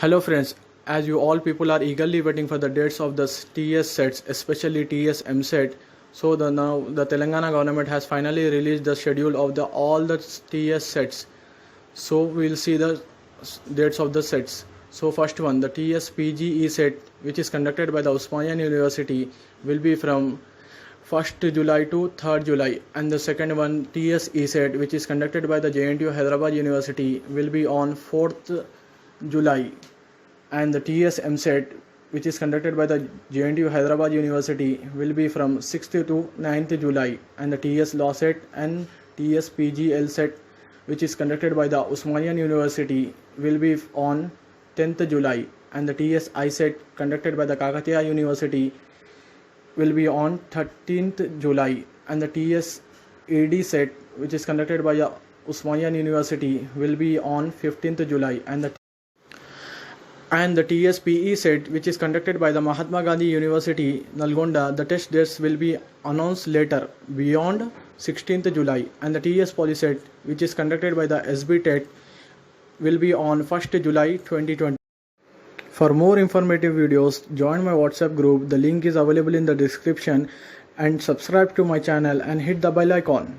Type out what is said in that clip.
Hello friends, as you all people are eagerly waiting for the dates of the TS sets, especially TS Eamcet, so now the Telangana government has finally released the schedule of all the TS sets. So we'll see the dates of the sets. So first one, the TS PGE set, which is conducted by the Osmanian University, will be from 1st July to 3rd July, and the second one, TS ESET, which is conducted by the JNTU Hyderabad University, will be on 4th July, and the TS Eamcet, which is conducted by the JNTU Hyderabad University, will be from 6th to 9th July, and the TS Law Set and TS PGL Set, which is conducted by the Osmanian University, will be on 10th July, and the TS ISET, conducted by the Kakatiya University, will be on 13th July, and the TS AD Set, which is conducted by the Osmanian University, will be on 15th July, and the TSPE set, which is conducted by the Mahatma Gandhi University, Nalgonda, the test dates will be announced later beyond 16th July, and the TS Poly set, which is conducted by the SBTET, will be on 1st July 2020. For more informative videos, join my WhatsApp group. The link is available in the description, and subscribe to my channel and hit the bell icon.